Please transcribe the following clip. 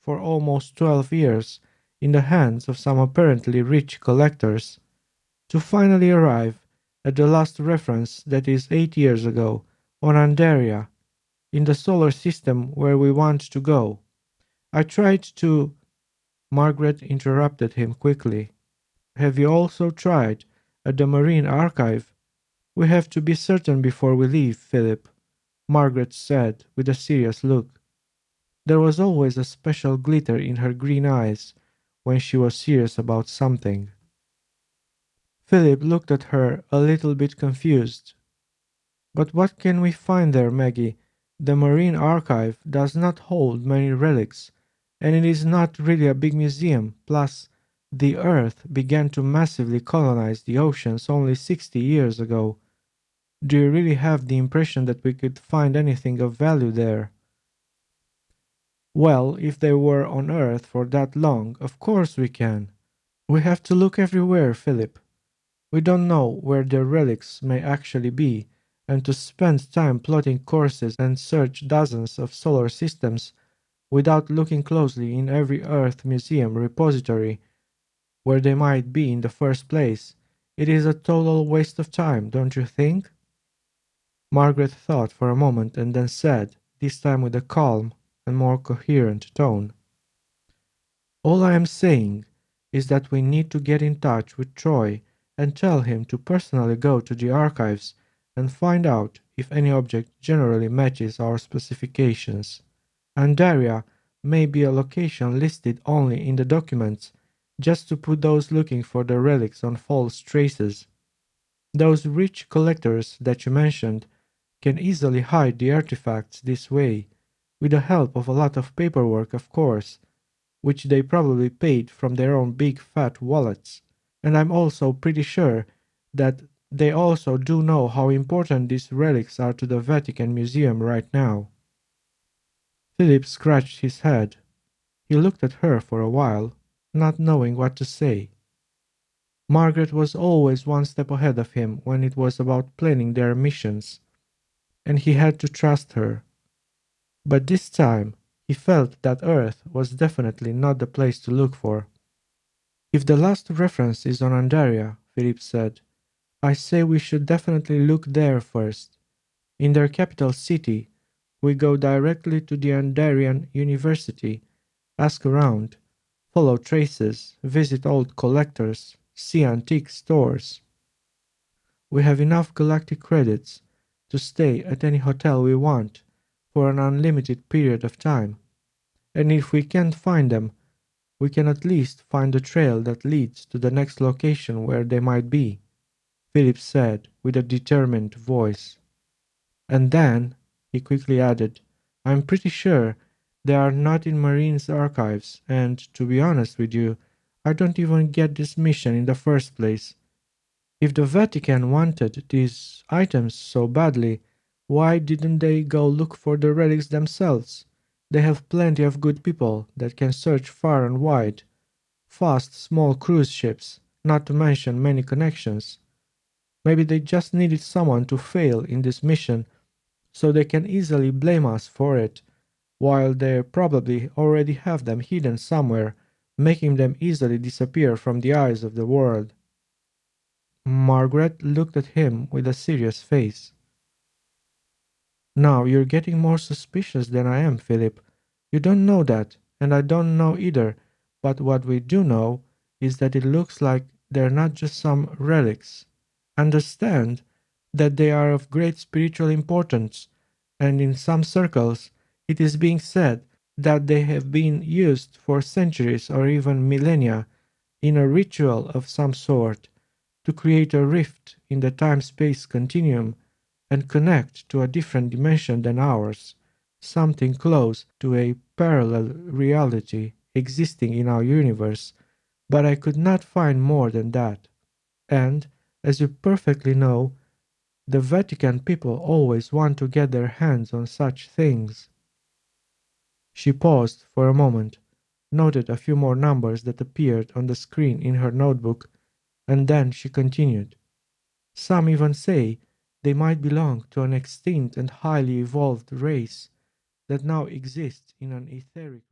for almost 12 years in the hands of some apparently rich collectors, to finally arrive at the last reference, that is 8 years ago, on Andaria, in the solar system where we want to go. I tried to... Margaret interrupted him quickly. Have you also tried at the Marine Archive? We have to be certain before we leave, Philip, Margaret said with a serious look. There was always a special glitter in her green eyes when she was serious about something. Philip looked at her a little bit confused. But what can we find there, Maggie? The Marine Archive does not hold many relics, and it is not really a big museum. Plus, the Earth began to massively colonize the oceans only 60 years ago. Do you really have the impression that we could find anything of value there? Well, if they were on Earth for that long, of course we can. We have to look everywhere, Philip. We don't know where their relics may actually be, and to spend time plotting courses and search dozens of solar systems without looking closely in every Earth museum repository where they might be in the first place, it is a total waste of time, don't you think? Margaret thought for a moment and then said, this time with a calm and more coherent tone, all I am saying is that we need to get in touch with Troy and tell him to personally go to the archives and find out if any object generally matches our specifications. Andaria may be a location listed only in the documents, just to put those looking for the relics on false traces. Those rich collectors that you mentioned can easily hide the artifacts this way, with the help of a lot of paperwork, of course, which they probably paid from their own big fat wallets. And I'm also pretty sure that they also do know how important these relics are to the Vatican Museum right now. Philip scratched his head. He looked at her for a while, not knowing what to say. Margaret was always one step ahead of him when it was about planning their missions, and he had to trust her. But this time, he felt that Earth was definitely not the place to look for. If the last reference is on Andaria, Philip said, I say we should definitely look there first. In their capital city, we go directly to the Andarian University, ask around, follow traces, visit old collectors, see antique stores. We have enough galactic credits to stay at any hotel we want for an unlimited period of time, and if we can't find them, we can at least find the trail that leads to the next location where they might be, Philip said with a determined voice. And then, he quickly added, I'm pretty sure they are not in Marine's archives, and, to be honest with you, I don't even get this mission in the first place. If the Vatican wanted these items so badly, why didn't they go look for the relics themselves? They have plenty of good people that can search far and wide. Fast, small cruise ships, not to mention many connections. Maybe they just needed someone to fail in this mission so they can easily blame us for it, while they probably already have them hidden somewhere, making them easily disappear from the eyes of the world. Margaret looked at him with a serious face. Now you're getting more suspicious than I am, Philip. You don't know that, and I don't know either, but what we do know is that it looks like they're not just some relics. Understand that they are of great spiritual importance, and in some circles it is being said that they have been used for centuries or even millennia in a ritual of some sort to create a rift in the time-space continuum and connect to a different dimension than ours, something close to a parallel reality existing in our universe, but I could not find more than that. And, as you perfectly know, the Vatican people always want to get their hands on such things. She paused for a moment, noted a few more numbers that appeared on the screen in her notebook, and then she continued. Some even say they might belong to an extinct and highly evolved race that now exists in an etheric